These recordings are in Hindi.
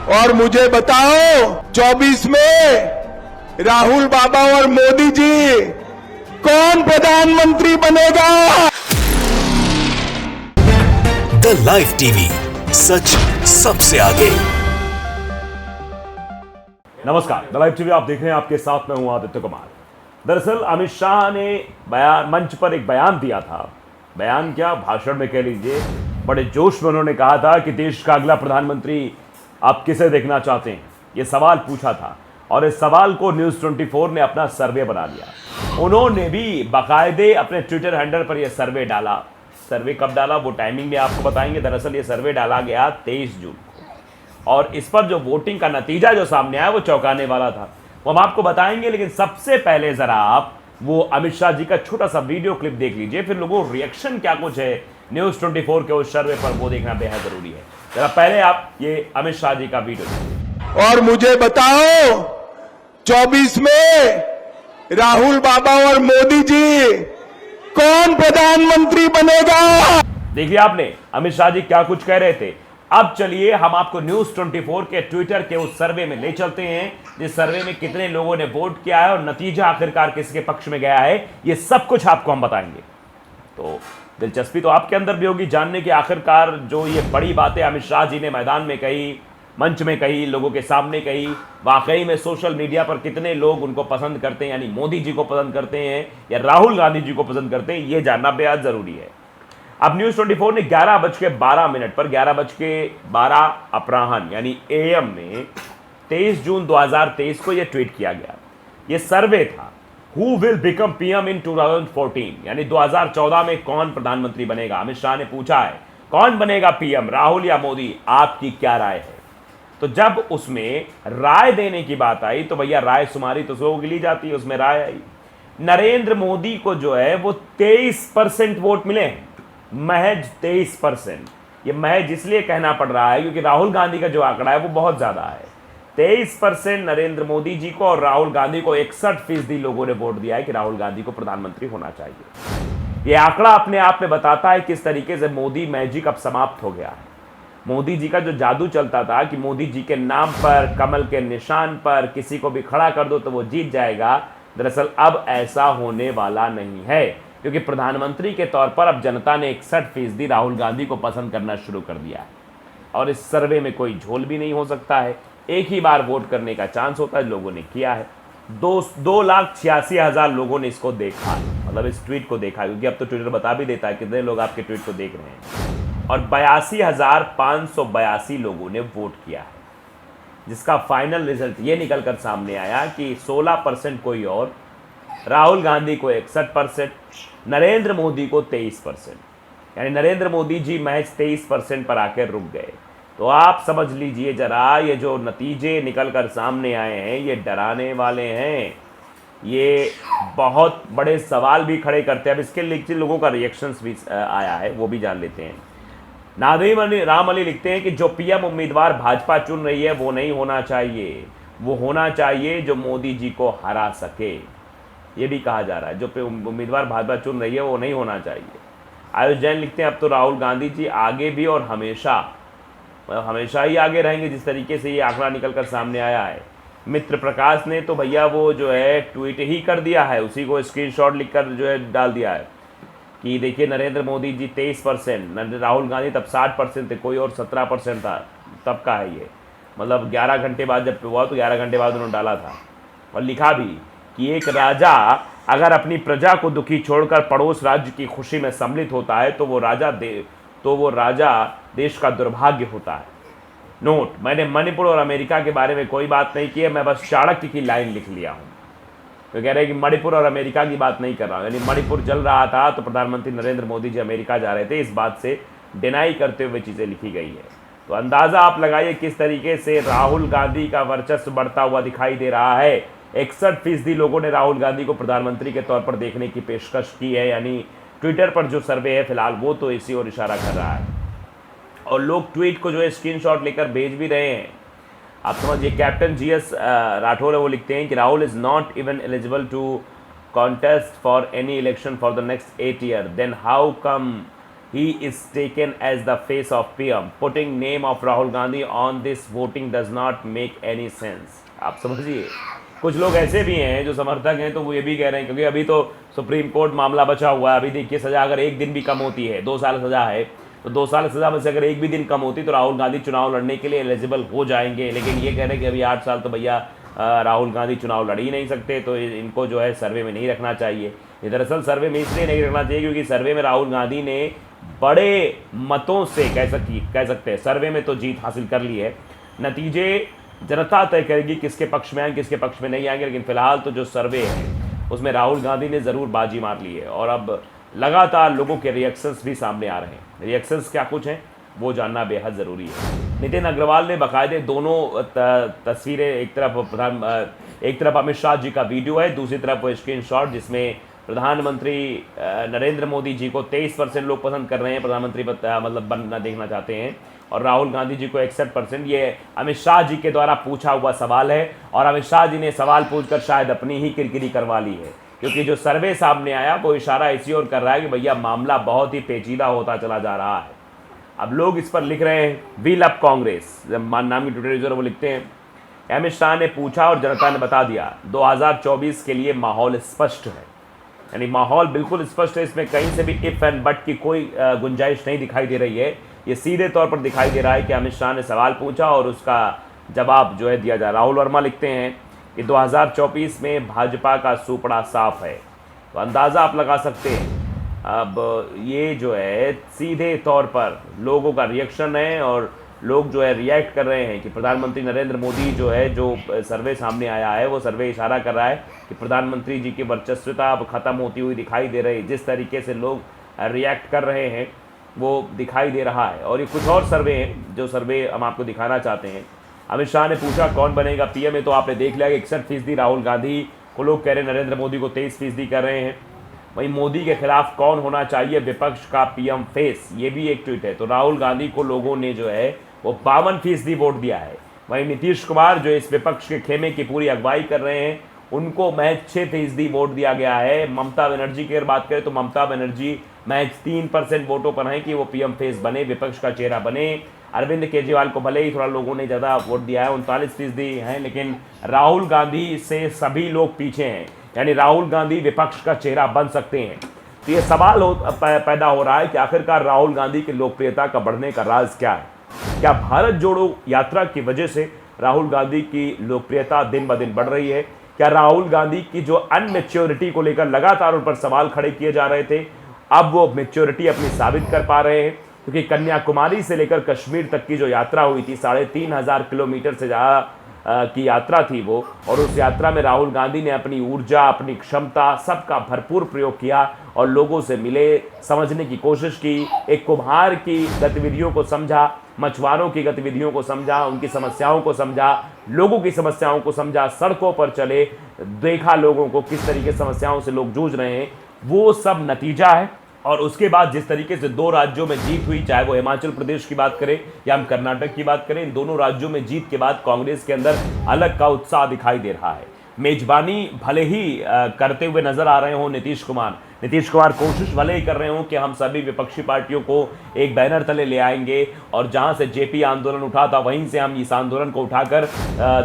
और मुझे बताओ 24 में राहुल बाबा और मोदी जी कौन प्रधानमंत्री बनेगा? द लाइव टीवी, सच सबसे आगे। नमस्कार, द लाइव टीवी आप देख रहे हैं, आपके साथ में हूं आदित्य कुमार। दरअसल अमित शाह ने मंच पर एक बयान दिया था। बयान क्या, भाषण में कह लीजिए। बड़े जोश में उन्होंने कहा था कि देश का अगला प्रधानमंत्री आप किसे देखना चाहते हैं, ये सवाल पूछा था। और इस सवाल को न्यूज़ 24 ने अपना सर्वे बना लिया। उन्होंने भी बाकायदे अपने ट्विटर हैंडल पर यह सर्वे डाला। सर्वे कब डाला वो टाइमिंग भी आपको बताएंगे। दरअसल ये सर्वे डाला गया 23 जून को, और इस पर जो वोटिंग का नतीजा जो सामने आया वो चौंकाने वाला था, वो हम आपको बताएंगे। लेकिन सबसे पहले जरा आप वो अमित शाह जी का छोटा सा वीडियो क्लिप देख लीजिए, फिर लोगों रिएक्शन क्या कुछ है न्यूज़ 24 के उस सर्वे पर, वो देखना बेहद जरूरी है। जरा पहले आप ये अमित शाह जी का वीडियो देखिए। और मुझे बताओ 24 में राहुल बाबा और मोदी जी कौन प्रधानमंत्री बनेगा? देखिए आपने अमित शाह जी क्या कुछ कह रहे थे। अब चलिए हम आपको न्यूज़ 24 के ट्विटर के उस सर्वे में ले चलते हैं, जिस सर्वे में कितने लोगों ने वोट किया है और नतीजा आखिरकार किसके पक्ष में गया है, ये सब कुछ आपको हम बताएंगे। तो दिलचस्पी तो आपके अंदर भी होगी जानने की आखिरकार जो ये बड़ी बातें अमित शाह जी ने मैदान में कही, मंच में कही, लोगों के सामने कही, वाकई में सोशल मीडिया पर कितने लोग उनको पसंद करते हैं, यानी मोदी जी को पसंद करते हैं या राहुल गांधी जी को पसंद करते हैं, ये जानना बेहद जरूरी है। अब न्यूज़ 24 ने 11:12 पर 11:12 अपराह्न यानी AM में 23 जून 2023 को यह ट्वीट किया गया। यह सर्वे था, हु विल बिकम PM इन 2014, यानी 2014 में कौन प्रधानमंत्री बनेगा। अमित शाह ने पूछा है कौन बनेगा PM, राहुल या मोदी, आपकी क्या राय है। तो जब उसमें राय देने की बात आई तो भैया राय शुमारी तो लोगों की ली जाती है, उसमें राय आई नरेंद्र मोदी को जो है वो 23% वोट मिले हैं, महज 23%। ये महज इसलिए कहना पड़ रहा है क्योंकि राहुल गांधी का जो आंकड़ा है वो बहुत ज्यादा है। 23% नरेंद्र मोदी जी को और राहुल गांधी को 61% लोगों ने वोट दिया है कि राहुल गांधी को प्रधानमंत्री होना चाहिए। यह आंकड़ा अपने आप में बताता है किस तरीके से मोदी मैजिक अब समाप्त हो गया है। मोदी जी का जो जादू चलता था कि मोदी जी के नाम पर, कमल के निशान पर किसी को भी खड़ा कर दो तो वो जीत जाएगा, दरअसल अब ऐसा होने वाला नहीं है, क्योंकि प्रधानमंत्री के तौर पर अब जनता ने 61% राहुल गांधी को पसंद करना शुरू कर दिया है। और इस सर्वे में कोई झोल भी नहीं हो सकता है, एक ही बार वोट करने का चांस होता है, लोगों ने किया है। 2,86,000 लोगों ने इसको देखा, मतलब इस ट्वीट को देखा, क्योंकि अब तो ट्विटर बता भी देता है कितने लोग आपके ट्वीट को देख रहे हैं। और 82,582 लोगों ने वोट किया है, जिसका फाइनल रिजल्ट ये निकलकर सामने आया कि 16% कोई और, राहुल गांधी को 61%, नरेंद्र मोदी को 23%, यानी नरेंद्र मोदी जी महज 23% पर आकर रुक गए। तो आप समझ लीजिए जरा, ये जो नतीजे निकलकर सामने आए हैं ये डराने वाले हैं, ये बहुत बड़े सवाल भी खड़े करते हैं। अब इसके लिए लोगों का रिएक्शंस भी आया है, वो भी जान लेते हैं। नादिम राम अली लिखते हैं कि जो PM उम्मीदवार भाजपा चुन रही है वो नहीं होना चाहिए, वो होना चाहिए जो मोदी जी को हरा सके। ये भी कहा जा रहा है जो उम्मीदवार भाजपा चुन रही है वो नहीं होना चाहिए। आयुष जैन लिखते हैं अब तो राहुल गांधी जी आगे भी और हमेशा ही आगे रहेंगे, जिस तरीके से ये आंकड़ा निकलकर सामने आया है। मित्र प्रकाश ने तो भैया वो जो है ट्वीट ही कर दिया है, उसी को स्क्रीनशॉट लिखकर जो है डाल दिया है कि देखिए नरेंद्र मोदी जी 23%, राहुल गांधी तब 60% थे, कोई और 17% था, तब का है ये। मतलब 11 घंटे बाद जब हुआ तो 11 घंटे बाद उन्होंने डाला था। और लिखा भी कि एक राजा अगर अपनी प्रजा को दुखी छोड़कर पड़ोस राज्य की खुशी में सम्मिलित होता है तो वो राजा देश का दुर्भाग्य होता है। नोट, मैंने मणिपुर और अमेरिका के बारे में कोई बात नहीं की है, मैं बस चाणक्य की लाइन लिख लिया हूँ। तो कह रहे हैं कि मणिपुर और अमेरिका की बात नहीं कर रहा हूँ, यानी मणिपुर जल रहा था तो प्रधानमंत्री नरेंद्र मोदी जी अमेरिका जा रहे थे, इस बात से डिनाई करते हुए चीज़ें लिखी गई है। तो अंदाज़ा आप लगाइए किस तरीके से राहुल गांधी का वर्चस्व बढ़ता हुआ दिखाई दे रहा है। 61% लोगों ने राहुल गांधी को प्रधानमंत्री के तौर पर देखने की पेशकश की है, यानी ट्विटर पर जो सर्वे है फिलहाल वो तो इसी ओर इशारा कर रहा है। और लोग ट्वीट को जो है स्क्रीनशॉट लेकर भेज भी रहे हैं। आप समझिए, कैप्टन GS राठौर है, वो लिखते हैं कि Rahul is not even eligible to contest for any election for the next 8 year, then how come he is taken as the face of PM. Putting name of Rahul Gandhi on this voting does not make any sense. आप समझिए, कुछ लोग ऐसे भी हैं जो समर्थक हैं, तो वो ये भी कह रहे हैं, क्योंकि अभी तो सुप्रीम कोर्ट मामला बचा हुआ है। अभी देखिए, सज़ा अगर एक दिन भी कम होती है, 2 साल सज़ा है, तो 2 साल सज़ा में से अगर एक भी दिन कम होती तो राहुल गांधी चुनाव लड़ने के लिए एलिजिबल हो जाएंगे। लेकिन ये कह रहे हैं कि अभी 8 साल तो भैया राहुल गांधी चुनाव लड़ ही नहीं सकते, तो इनको जो है सर्वे में नहीं रखना चाहिए। ये दरअसल सर्वे में इसलिए नहीं रखना चाहिए क्योंकि सर्वे में राहुल गांधी ने बड़े मतों से कह सकते हैं सर्वे में तो जीत हासिल कर ली है। नतीजे जनता तय करेगी किसके पक्ष में आएंगे, किसके पक्ष में नहीं आएंगे। लेकिन फिलहाल तो जो सर्वे है उसमें राहुल गांधी ने ज़रूर बाजी मार ली है और अब लगातार लोगों के रिएक्शंस भी सामने आ रहे हैं। रिएक्शंस क्या कुछ हैं वो जानना बेहद ज़रूरी है। नितिन अग्रवाल ने बाकायदे दोनों तस्वीरें, एक तरफ अमित शाह जी का वीडियो है, दूसरी तरफ वो स्क्रीनशॉट जिसमें प्रधानमंत्री नरेंद्र मोदी जी को 23% लोग पसंद कर रहे हैं, प्रधानमंत्री मतलब बनना देखना चाहते हैं, और राहुल गांधी जी को 61%। ये अमित शाह जी के द्वारा पूछा हुआ सवाल है और अमित शाह जी ने सवाल पूछकर शायद अपनी ही किरकिरी करवा ली है, क्योंकि जो सर्वे सामने आया वो इशारा इसी ओर कर रहा है कि भैया मामला बहुत ही पेचीदा होता चला जा रहा है। अब लोग इस पर लिख रहे हैं वी लव कांग्रेस नाम की ट्विटर यूजर वो लिखते हैं, अमित शाह ने पूछा और जनता ने बता दिया। 2024 के लिए माहौल स्पष्ट है, यानी माहौल बिल्कुल स्पष्ट है, इसमें कहीं से भी इफ एंड बट की कोई गुंजाइश नहीं दिखाई दे रही है। ये सीधे तौर पर दिखाई दे रहा है कि अमित शाह ने सवाल पूछा और उसका जवाब जो है दिया जा। राहुल वर्मा लिखते हैं कि 2024 में भाजपा का सुपड़ा साफ है, तो अंदाज़ा आप लगा सकते हैं। अब ये जो है सीधे तौर पर लोगों का रिएक्शन है और लोग जो है रिएक्ट कर रहे हैं कि प्रधानमंत्री नरेंद्र मोदी जो है, जो सर्वे सामने आया है वो सर्वे इशारा कर रहा है कि प्रधानमंत्री जी की वर्चस्वता अब ख़त्म होती हुई दिखाई दे रही है। जिस तरीके से लोग रिएक्ट कर रहे हैं वो दिखाई दे रहा है। और ये कुछ और सर्वे हैं जो सर्वे हम आपको दिखाना चाहते हैं। अमित शाह ने पूछा कौन बनेगा पीएम, तो आपने देख लिया कि 61% राहुल गांधी को लोग कह रहे हैं, नरेंद्र मोदी को 23% कर रहे हैं। वहीं मोदी के खिलाफ कौन होना चाहिए विपक्ष का पीएम फेस, ये भी एक ट्वीट है। तो राहुल गांधी को लोगों ने जो है वो 52% वोट दिया है। वहीं नीतीश कुमार जो इस विपक्ष के खेमे की पूरी अगुवाई कर रहे हैं उनको महज 6% वोट दिया गया है। ममता बनर्जी की अगर बात करें तो ममता बनर्जी महज 3% वोटों पर हैं कि वो पीएम फेस बने, विपक्ष का चेहरा बने। अरविंद केजरीवाल को भले ही थोड़ा लोगों ने ज़्यादा वोट दिया है, 39% हैं, लेकिन राहुल गांधी से सभी लोग पीछे हैं, यानी राहुल गांधी विपक्ष का चेहरा बन सकते हैं। तो ये सवाल पैदा हो रहा है कि आखिरकार राहुल गांधी की लोकप्रियता का बढ़ने का राज क्या है। क्या भारत जोड़ो यात्रा की वजह से राहुल गांधी की लोकप्रियता दिन ब दिन बढ़ रही है? क्या राहुल गांधी की जो अनमेच्योरिटी को लेकर लगातार उन पर सवाल खड़े किए जा रहे थे, अब वो मेच्योरिटी अपनी साबित कर पा रहे हैं? क्योंकि कन्याकुमारी से लेकर कश्मीर तक की जो यात्रा हुई थी, 3,500 किलोमीटर से ज़्यादा की यात्रा थी वो, और उस यात्रा में राहुल गांधी ने अपनी ऊर्जा, अपनी क्षमता सबका भरपूर प्रयोग किया और लोगों से मिले, समझने की कोशिश की, एक कुम्हार की गतिविधियों को समझा, मछुआरों की गतिविधियों को समझा, उनकी समस्याओं को समझा, लोगों की समस्याओं को समझा, सड़कों पर चले, देखा लोगों को किस तरीके समस्याओं से लोग जूझ रहे हैं। वो सब नतीजा है। और उसके बाद जिस तरीके से 2 राज्यों में जीत हुई, चाहे वो हिमाचल प्रदेश की बात करें या हम कर्नाटक की बात करें, इन दोनों राज्यों में जीत के बाद कांग्रेस के अंदर अलग का उत्साह दिखाई दे रहा है। मेजबानी भले ही करते हुए नजर आ रहे हों नीतीश कुमार कोशिश भले ही कर रहे हों कि हम सभी विपक्षी पार्टियों को एक बैनर तले ले आएंगे और जहां से जेपी आंदोलन उठा था वहीं से हम इस आंदोलन को उठाकर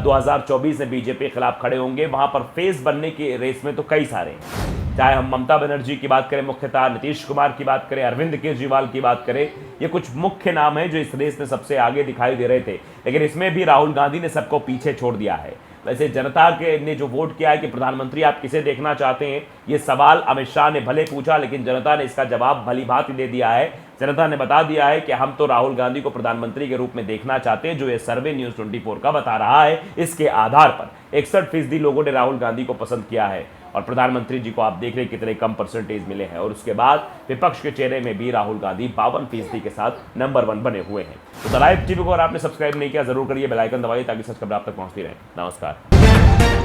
2024 में बीजेपी के खिलाफ खड़े होंगे। वहां पर फेस बनने की रेस में तो कई सारे हैं, चाहे हम ममता बनर्जी की बात करें, मुख्यतः नीतीश कुमार की बात करें, अरविंद केजरीवाल की बात करें, ये कुछ मुख्य नाम हैं जो इस रेस में सबसे आगे दिखाई दे रहे थे। लेकिन इसमें भी राहुल गांधी ने सबको पीछे छोड़ दिया है। वैसे जनता के ने जो वोट किया है कि प्रधानमंत्री आप किसे देखना चाहते हैं, ये सवाल अमित शाह ने भले पूछा, लेकिन जनता ने इसका जवाब भली भांति दे दिया है। जनता ने बता दिया है कि हम तो राहुल गांधी को प्रधानमंत्री के रूप में देखना चाहते हैं, जो ये सर्वे न्यूज़ 24 का बता रहा है। इसके आधार पर 61% लोगों ने राहुल गांधी को पसंद किया है और प्रधानमंत्री जी को आप देख रहे हैं कितने कम परसेंटेज मिले हैं। और उसके बाद विपक्ष के चेहरे में भी राहुल गांधी 52% के साथ नंबर 1 बने हुए हैं। तो द लाइव टीवी को अगर आपने सब्सक्राइब नहीं किया जरूर करिए, बेल आइकन दबाइए ताकि सच खबर आप तक पहुंचती रहे। नमस्कार।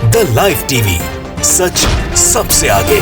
द लाइव टीवी, सच सबसे आगे।